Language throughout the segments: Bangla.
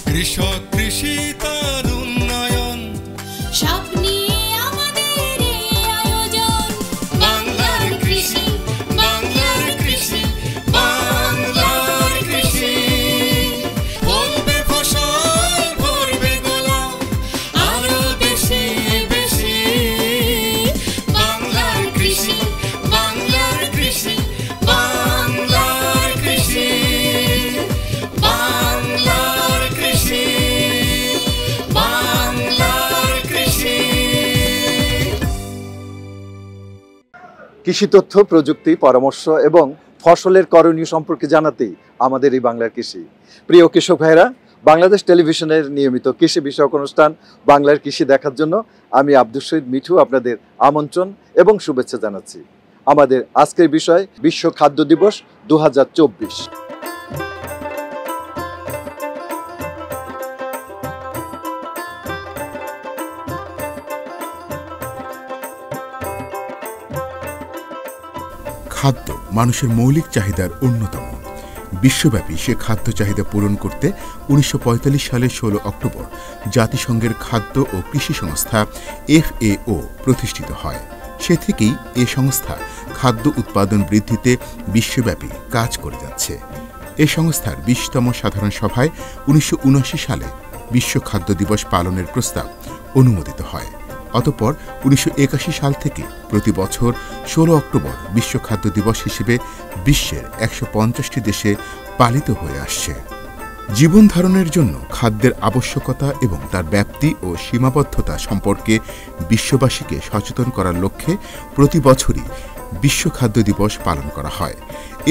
কৃষক কৃষি তার উন্নয়ন সব নিয়ে আমাদের এই আয়োজন। বাংলার কৃষি, বাংলার কৃষি, বাংলার কৃষি। ফলবে ফসল, ভরবে গোলা, আরো বেশি বেশি। বাংলার কৃষি, বাংলার কৃষি, বাংলার কৃষি, বাংলার কৃষি, বাংলার কৃষি। কৃষি তথ্য, প্রযুক্তি, পরামর্শ এবং ফসলের করণীয় সম্পর্কে জানাতেই আমাদের এই বাংলার কৃষি। প্রিয় কৃষক ভাইরা, বাংলাদেশ টেলিভিশনের নিয়মিত কৃষি বিষয়ক অনুষ্ঠান বাংলার কৃষি দেখার জন্য আমি আব্দুল শহীদ মিঠু আপনাদের আমন্ত্রণ এবং শুভেচ্ছা জানাচ্ছি। আমাদের আজকের বিষয় বিশ্ব খাদ্য দিবস 2024। খাদ্য মানুষের মৌলিক চাহিদার অন্যতম। বিশ্বব্যাপী সে খাদ্য চাহিদা পূরণ করতে 1945 সালের 16 অক্টোবর জাতিসংঘের খাদ্য ও কৃষি সংস্থা FAO প্রতিষ্ঠিত হয়। সে থেকেই এ সংস্থা খাদ্য উৎপাদন বৃদ্ধিতে বিশ্বব্যাপী কাজ করে যাচ্ছে। এ সংস্থার 20তম সাধারণ সভায় 1979 সালে বিশ্ব খাদ্য দিবস পালনের প্রস্তাব অনুমোদিত হয়। অতঃপর 1981 সাল থেকে প্রতি বছর 16 অক্টোবর বিশ্ব খাদ্য দিবস হিসেবে বিশ্বের 150টি দেশে পালিত হয়ে আসছে। জীবন ধারণের জন্য খাদ্যের আবশ্যকতা এবং তার ব্যাপ্তি ও সীমাবদ্ধতা সম্পর্কে বিশ্ববাসীকে সচেতন করার লক্ষ্যে প্রতি বছরই বিশ্ব খাদ্য দিবস পালন করা হয়।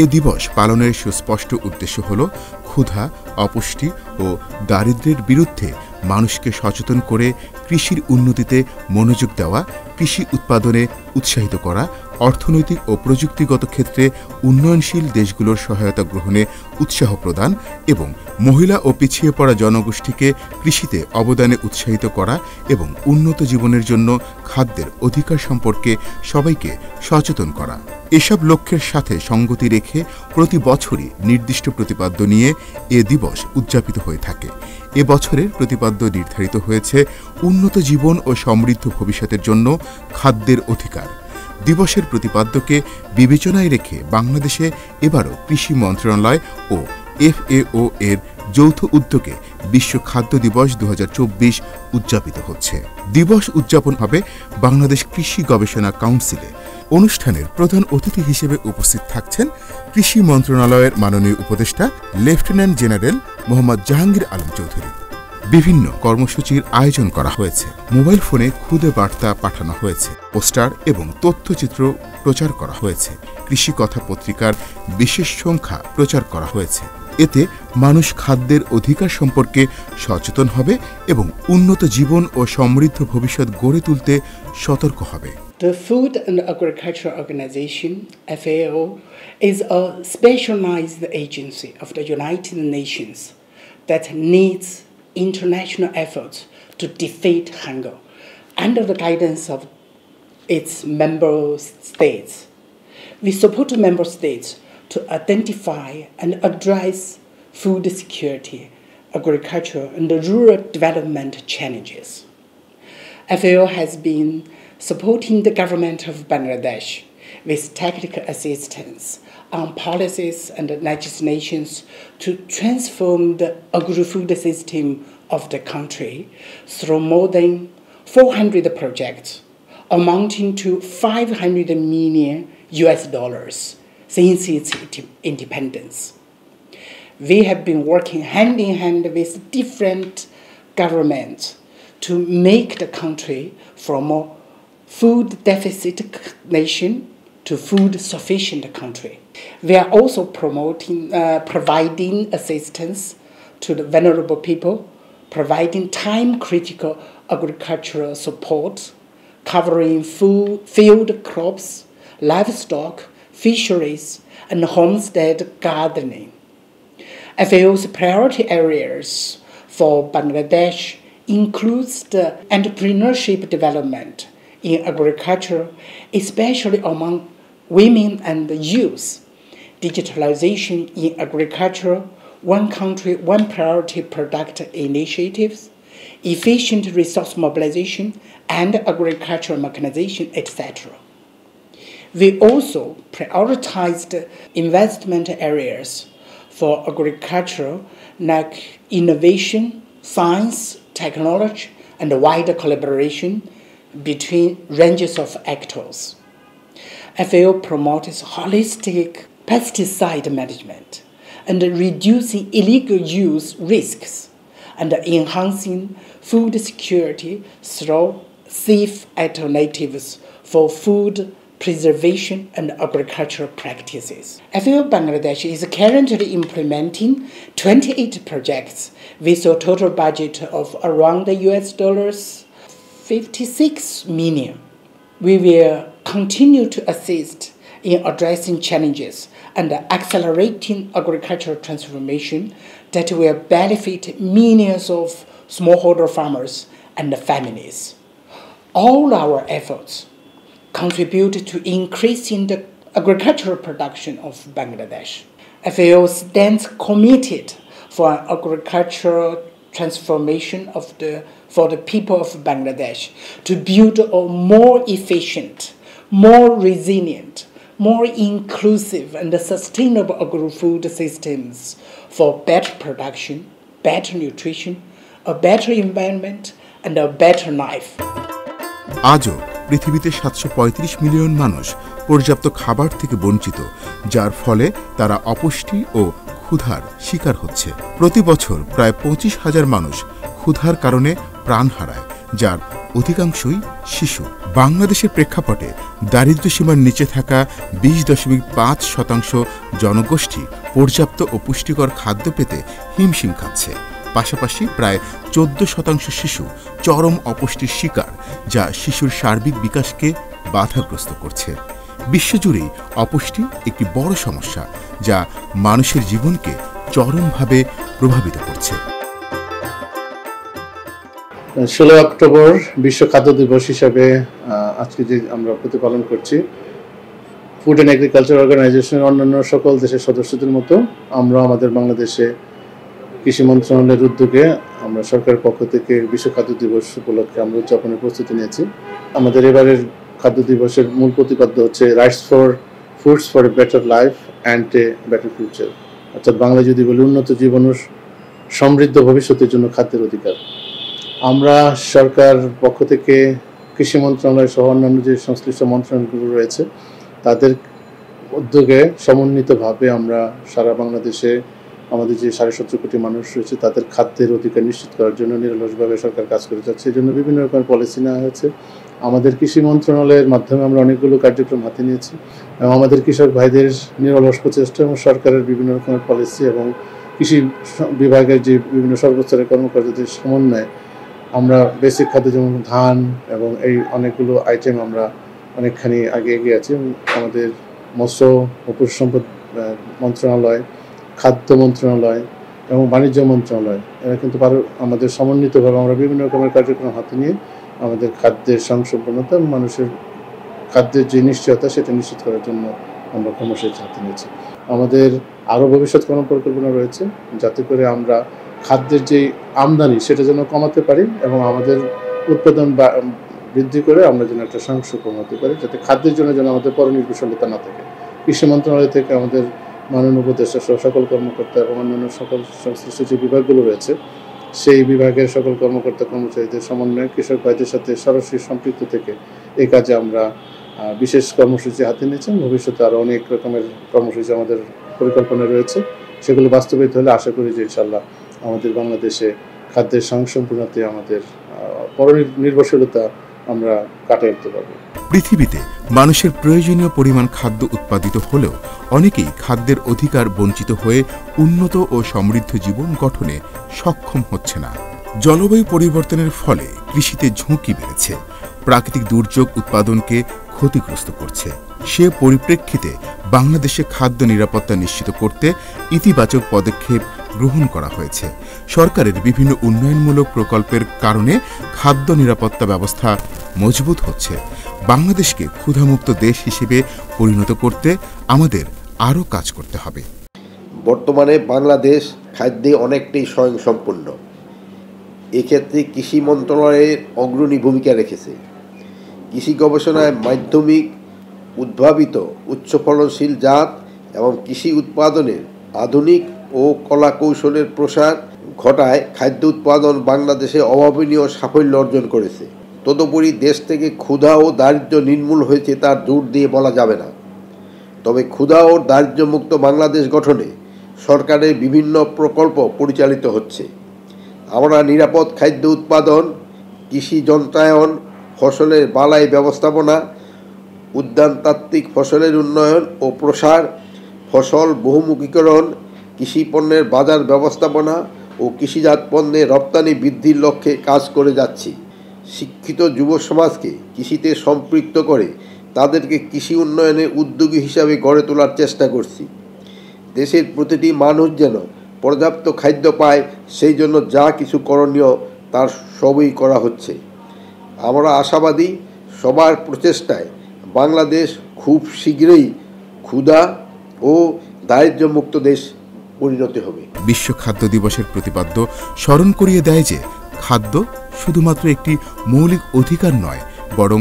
এ দিবস পালনের সুস্পষ্ট উদ্দেশ্য হল ক্ষুধা, অপুষ্টি ও দারিদ্র্যের বিরুদ্ধে মানুষকে সচেতন করে কৃষির উন্নতিতে মনোযোগ দেওয়া, কৃষি উৎপাদনে উৎসাহিত করা, অর্থনৈতিক ও প্রযুক্তিগত ক্ষেত্রে উন্নয়নশীল দেশগুলোর সহায়তা গ্রহণে উৎসাহ প্রদান এবং মহিলা ও পিছিয়ে পড়া জনগোষ্ঠীকে কৃষিতে অবদানে উৎসাহিত করা এবং উন্নত জীবনের জন্য খাদ্যের অধিকার সম্পর্কে সবাইকে সচেতন করা। এসব লক্ষ্যের সাথে সঙ্গতি রেখে প্রতি বছরই নির্দিষ্ট প্রতিপাদ্য নিয়ে এ দিবস উদযাপিত হয়ে থাকে। এ বছরের প্রতিপাদ্য নির্ধারিত হয়েছে উন্নত জীবন ও সমৃদ্ধ ভবিষ্যতের জন্য খাদ্যের অধিকার। দিবসের প্রতিপাদ্যকে বিবেচনায় রেখে বাংলাদেশে এবারও কৃষি মন্ত্রণালয় ও FAO এর যৌথ উদ্যোগে বিশ্ব খাদ্য দিবস 2024 উদযাপিত হচ্ছে। দিবস উদযাপন হবে বাংলাদেশ কৃষি গবেষণা কাউন্সিলে। অনুষ্ঠানের প্রধান অতিথি হিসেবে উপস্থিত থাকছেন কৃষি মন্ত্রণালয়ের মাননীয় উপদেষ্টা লেফটেন্যান্ট জেনারেল মোহাম্মদ জাহাঙ্গীর আলম চৌধুরী। বিভিন্ন কর্মসূচির আয়োজন করা হয়েছে। মোবাইল ফোনে খুদে বার্তা পাঠানো হয়েছে, পোস্টার এবং তথ্যচিত্র প্রচার করা হয়েছে, কৃষি কথা পত্রিকার বিশেষ সংখ্যা প্রচার করা হয়েছে। এতে মানুষ খাদ্যের অধিকার সম্পর্কে সচেতন হবে এবং উন্নত জীবন ও সমৃদ্ধ ভবিষ্যৎ গড়ে তুলতে সতর্ক হবে। The Food and Agriculture Organization, FAO, is a specialized agency of the United Nations that needs international efforts to defeat hunger under the guidance of its member states. We support member states to identify and address food security, agriculture, and rural development challenges. FAO has been supporting the government of Bangladesh with technical assistance on policies and legislations to transform the agri-food system of the country through more than 400 projects amounting to $500 million since its independence. We have been working hand in hand with different governments to make the country from a food deficit nation to food sufficient country. We are also providing assistance to the vulnerable people, providing time-critical agricultural support, covering field crops, livestock, fisheries, and homestead gardening. FAO's priority areas for Bangladesh includes the entrepreneurship development in agriculture, especially among women and youth, digitalization in agriculture, one country, one priority product initiatives, efficient resource mobilization, and agricultural mechanization, etc. We also prioritized investment areas for agriculture like innovation, science, technology, and wider collaboration between ranges of actors. FAO promotes holistic pesticide management and reducing illegal use risks and enhancing food security through safe alternatives for food preservation and agricultural practices. FAO Bangladesh is currently implementing 28 projects with a total budget of around US$ 56 million. We will continue to assist in addressing challenges and accelerating agricultural transformation that will benefit millions of smallholder farmers and families. All our efforts contribute to increasing the agricultural production of Bangladesh. FAO stands committed for an agricultural transformation for the people of Bangladesh to build a more efficient, more resilient, more inclusive and sustainable agri-food systems for better production, better nutrition, a better environment, and a better life. আজও পৃথিবীতে 735 মিলিয়ন মানুষ পর্যাপ্ত খাবার থেকে বঞ্চিত, যার ফলে তারা অপুষ্টি ও ক্ষুধার শিকার হচ্ছে। প্রতি বছর প্রায় 25,000 মানুষ ক্ষুধার কারণে প্রাণ হারায়, যার অধিকাংশই শিশু। বাংলাদেশের প্রেক্ষাপটে দারিদ্র্যসীমার নিচে থাকা 20.5% জনগোষ্ঠী পর্যাপ্ত ও পুষ্টিকর খাদ্য পেতে হিমশিম খাচ্ছে। পাশাপাশি প্রায় 14% শিশু চরম অপুষ্টির শিকার, যা শিশুর সার্বিক বিকাশকে বাধাগ্রস্ত করছে। বিশ্বজুড়েই অপুষ্টি একটি বড় সমস্যা, যা মানুষের জীবনকে চরমভাবে প্রভাবিত করছে। 16 অক্টোবর বিশ্ব খাদ্য দিবস হিসাবে আজকে যে আমরা প্রতিপালন করছি, ফুড অ্যান্ড এগ্রিকালচার অর্গানাইজেশনের অন্যান্য সকল দেশের সদস্যদের মতো আমরা আমাদের বাংলাদেশে কৃষি মন্ত্রণালয়ের উদ্যোগে আমরা সরকারের পক্ষ থেকে বিশ্ব খাদ্য দিবস উপলক্ষে আমরা উদযাপনের প্রস্তুতি নিয়েছি। আমাদের এবারের খাদ্য দিবসের মূল প্রতিপাদ্য হচ্ছে rights for foods for a better life and a better future, অর্থাৎ বাংলা যদি বলি উন্নত জীবন ও সমৃদ্ধ ভবিষ্যতের জন্য খাদ্যের অধিকার। আমরা সরকার পক্ষ থেকে কৃষি মন্ত্রণালয় সহ অন্যান্য যে সংশ্লিষ্ট মন্ত্রণালয়গুলো রয়েছে তাদের উদ্যোগে সমন্বিতভাবে আমরা সারা বাংলাদেশে আমাদের যে 17.5 কোটি মানুষ রয়েছে তাদের খাদ্যের অধিকার নিশ্চিত করার জন্য নিরলসভাবে সরকার কাজ করে যাচ্ছে। এই জন্য বিভিন্ন রকমের পলিসি নেওয়া হয়েছে। আমাদের কৃষি মন্ত্রণালয়ের মাধ্যমে আমরা অনেকগুলো কার্যক্রম হাতে নিয়েছি এবং আমাদের কৃষক ভাইদের নিরলস প্রচেষ্টা এবং সরকারের বিভিন্ন রকমের পলিসি এবং কৃষি বিভাগের যে বিভিন্ন সর্বস্তরের কর্মকর্তাদের সমন্বয়ে আমরা বেসিক খাদ্য যেমন ধান এবং এই অনেকগুলো আইটেম আমরা অনেকখানি আগে এগিয়ে আছি। আমাদের মৎস্য ও পশু সম্পদ মন্ত্রণালয়, খাদ্য মন্ত্রণালয় এবং বাণিজ্য মন্ত্রণালয় এরা কিন্তু আমাদের সমন্বিতভাবে আমরা বিভিন্ন রকমের কার্যক্রম হাতে নিয়ে আমাদের খাদ্যের স্বয়ংসম্পূর্ণতা এবং মানুষের খাদ্যের যে নিশ্চয়তা সেটা নিশ্চিত করার জন্য আমরা কর্মসূচি হাতে নিয়েছি। আমাদের আরও ভবিষ্যৎ পরিকল্পনা রয়েছে যাতে করে আমরা খাদ্যের যে আমদানি সেটা যেন কমাতে পারি এবং আমাদের উৎপাদন বৃদ্ধি করে আমরা যেন একটা স্বয়ংসম্পূর্ণ হতে পারি, যাতে খাদ্যের জন্য যেন আমাদের পরনির্ভরশীলতা না থাকে। কৃষি মন্ত্রণালয় থেকে আমাদের মাননীয় উপদেষ্টা সহ সকল কর্মকর্তা এবং অন্যান্য সকল সংশ্লিষ্ট যে বিভাগগুলো রয়েছে সেই বিভাগের সকল কর্মকর্তা কর্মচারীদের সমন্বয়ে কৃষক ভাইদের সাথে সরাসরি সম্পৃক্ত থেকে এই কাজে আমরা বিশেষ কর্মসূচি হাতে নিয়েছি। ভবিষ্যতে আরও অনেক রকমের কর্মসূচি আমাদের পরিকল্পনা রয়েছে, সেগুলো বাস্তবায়িত হলে আশা করি যে ইনশাআল্লাহ আমাদের বাংলাদেশে খাদ্যের স্বয়ংসম্পূর্ণতায় আমাদের পরনির্ভরশীলতা আমরা কাটিয়ে উঠতে পারব। পৃথিবীতে মানুষের প্রয়োজনীয় পরিমাণ খাদ্য উৎপাদিত হলেও অনেকেই খাদ্যের অধিকার বঞ্চিত হয়ে উন্নত ও সমৃদ্ধ জীবন গঠনে সক্ষম হচ্ছে না। জলবায়ু পরিবর্তনের ফলে কৃষিতে ঝুঁকি বেড়েছে, প্রাকৃতিক দুর্যোগ উৎপাদনকে ক্ষতিগ্রস্ত করছে। সে পরিপ্রেক্ষিতে বাংলাদেশে খাদ্য নিরাপত্তা নিশ্চিত করতে ইতিবাচক পদক্ষেপ গ্রহণ করা হয়েছে। সরকারের বিভিন্ন উন্নয়নমূলক প্রকল্পের কারণে খাদ্য নিরাপত্তা ব্যবস্থা মজবুত হচ্ছে। বাংলাদেশকে ক্ষুধামুক্ত দেশ হিসেবে পরিণত করতে আমাদের আরও কাজ করতে হবে। বর্তমানে বাংলাদেশ খাদ্যে অনেকটাই স্বয়ংসম্পূর্ণ। এক্ষেত্রে কৃষি মন্ত্রণালয়ের অগ্রণী ভূমিকা রেখেছে। কৃষি গবেষণায় মাধ্যমিক উদ্ভাবিত উচ্চ ফলনশীল জাত এবং কৃষি উৎপাদনের আধুনিক ও কলা কৌশলের প্রসার ঘটায় খাদ্য উৎপাদন বাংলাদেশে অভাবনীয় সাফল্য অর্জন করেছে। তদুপরি দেশ থেকে ক্ষুধা ও দারিদ্র্য নির্মূল হয়েছে তার জোর দিয়ে বলা যাবে না। তবে ক্ষুধা ও দারিদ্র্যমুক্ত বাংলাদেশ গঠনে সরকারের বিভিন্ন প্রকল্প পরিচালিত হচ্ছে। আমরা নিরাপদ খাদ্য উৎপাদন, কৃষি যন্ত্রায়ন, ফসলের বালাই ব্যবস্থাপনা, উদ্যানতাত্ত্বিক ফসলের উন্নয়ন ও প্রসার, ফসল বহুমুখীকরণ, কৃষি পণ্যের বাজার ব্যবস্থাপনা ও কৃষিজাত পণ্যের রপ্তানি বৃদ্ধির লক্ষ্যে কাজ করে যাচ্ছি। শিক্ষিত যুব সমাজকে কৃষিতে সম্পৃক্ত করে তাদেরকে কৃষি উন্নয়নের উদ্যোগী হিসাবে গড়ে তোলার চেষ্টা করছি। দেশের প্রতিটি মানুষ যেন পর্যাপ্ত খাদ্য পায়, সেই জন্য যা কিছু করণীয় তার সবই করা হচ্ছে। আমরা আশাবাদী সবার প্রচেষ্টায় বাংলাদেশ খুব শীঘ্রই ক্ষুধা ও দারিদ্র্যমুক্ত দেশ পরিণত হবে। বিশ্ব খাদ্য দিবসের প্রতিপাদ্য স্মরণ করিয়ে দেয় যে খাদ্য শুধুমাত্র একটি মৌলিক অধিকার নয়, বরং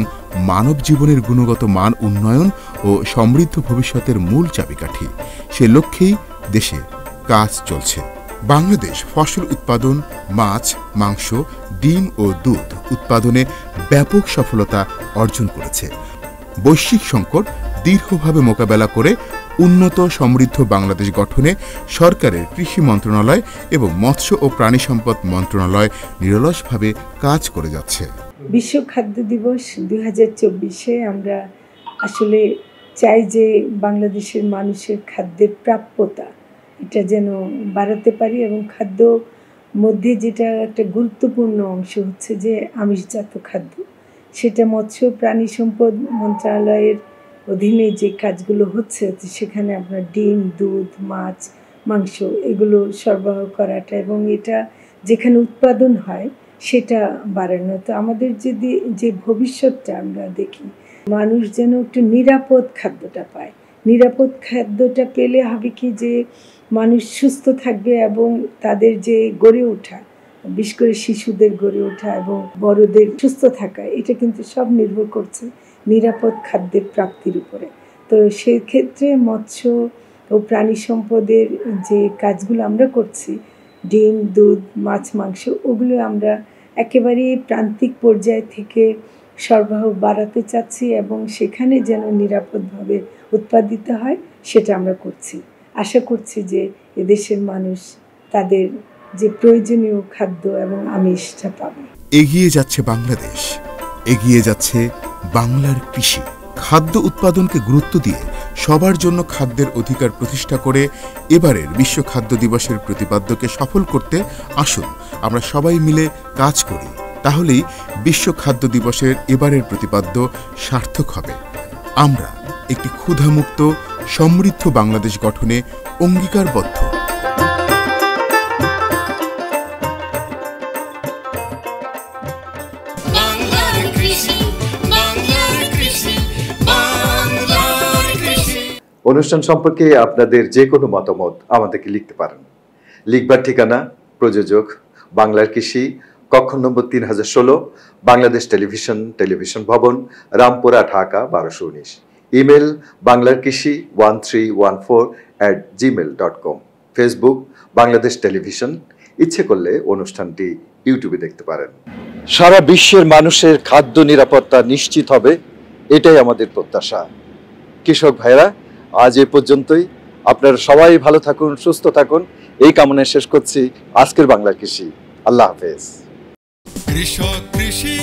মানব জীবনের গুণগত মান উন্নয়ন ও সমৃদ্ধ ভবিষ্যতের মূল চাবিকাঠি। সে লক্ষ্যেই দেশে কাজ চলছে। বাংলাদেশ ফসল উৎপাদন, মাছ, মাংস, ডিম ও দুধ উৎপাদনে ব্যাপক সফলতা অর্জন করেছে। বৈশ্বিক সংকট দৃঢ়ভাবে মোকাবেলা করে উন্নত সমৃদ্ধ বাংলাদেশ গঠনে সরকারের কৃষি মন্ত্রণালয় এবং মৎস্য ও প্রাণী সম্পদ মন্ত্রণালয় নিরলসভাবে কাজ করে যাচ্ছে। বিশ্ব খাদ্য দিবস 2024-এ আমরা আসলে চাই যে বাংলাদেশের মানুষের খাদ্যের প্রাপ্যতা এটা যেন বাড়াতে পারি, এবং খাদ্য মধ্যে যেটা একটা গুরুত্বপূর্ণ অংশ হচ্ছে যে আমিষজাত খাদ্য, সেটা মৎস্য প্রাণী সম্পদ মন্ত্রণালয়ের অধীনে যে কাজগুলো হচ্ছে সেখানে আপনার ডিম, দুধ, মাছ, মাংস এগুলো সরবরাহ করাটা এবং এটা যেখানে উৎপাদন হয় সেটা বাড়ানো। তো আমাদের যদি যে ভবিষ্যৎটা আমরা দেখি, মানুষ যেন একটু নিরাপদ খাদ্যটা পায়। নিরাপদ খাদ্যটা পেলে হবে কি যে মানুষ সুস্থ থাকবে এবং তাদের যে গড়ে ওঠা, বিশেষ করে শিশুদের গড়ে ওঠা এবং বড়দের সুস্থ থাকা, এটা কিন্তু সব নির্ভর করছে নিরাপদ খাদ্যের প্রাপ্তির উপরে। তো সেই ক্ষেত্রে মৎস্য ও প্রাণী সম্পদের যে কাজগুলো আমরা করছি, ডিম, দুধ, মাছ, মাংস, ওগুলো আমরা একেবারে প্রান্তিক পর্যায় থেকে সরবরাহ বাড়াতে চাচ্ছি এবং সেখানে যেন নিরাপদভাবে উৎপাদিত হয় সেটা আমরা করছি। আশা করছি যে এদেশের মানুষ তাদের যে প্রয়োজনীয় খাদ্য এবং আমিষটা পাবে। এগিয়ে যাচ্ছে বাংলাদেশ, এগিয়ে যাচ্ছে বাংলার কৃষি। খাদ্য উৎপাদনকে গুরুত্ব দিয়ে সবার জন্য খাদ্যের অধিকার প্রতিষ্ঠা করে এবারের বিশ্ব খাদ্য দিবসের প্রতিপাদ্যকে সফল করতে আসুন আমরা সবাই মিলে কাজ করি। তাহলেই বিশ্ব খাদ্য দিবসের এবারের প্রতিপাদ্য সার্থক হবে। আমরা একটি ক্ষুধামুক্ত সমৃদ্ধ বাংলাদেশ গঠনে অঙ্গীকারবদ্ধ। অনুষ্ঠান সম্পর্কে আপনাদের যে কোনো মতামত আমাদেরকে লিখতে পারেন। লিখবার ঠিকানা প্রযোজক বাংলার কৃষি, কক্ষ নম্বর 3016, বাংলাদেশ টেলিভিশন ভবন, রামপুরা, ঢাকা 1219। ইমেল বাংলার কৃষি 1314@gmail.com। Facebook Bangladesh television. ইচ্ছে করলে অনুষ্ঠানটি ইউটিউবে দেখতে পারেন। সারা বিশ্বের মানুষের খাদ্য নিরাপত্তা নিশ্চিত হবে, এটাই আমাদের প্রত্যাশা। কৃষক ভাইরা, আজ এ পর্যন্তই। আপনারা সবাই ভালো থাকুন, সুস্থ থাকুন, এই কামনায় শেষ করছি আজকের বাংলার কৃষি। আল্লাহ হাফেজ। কৃষক কৃষি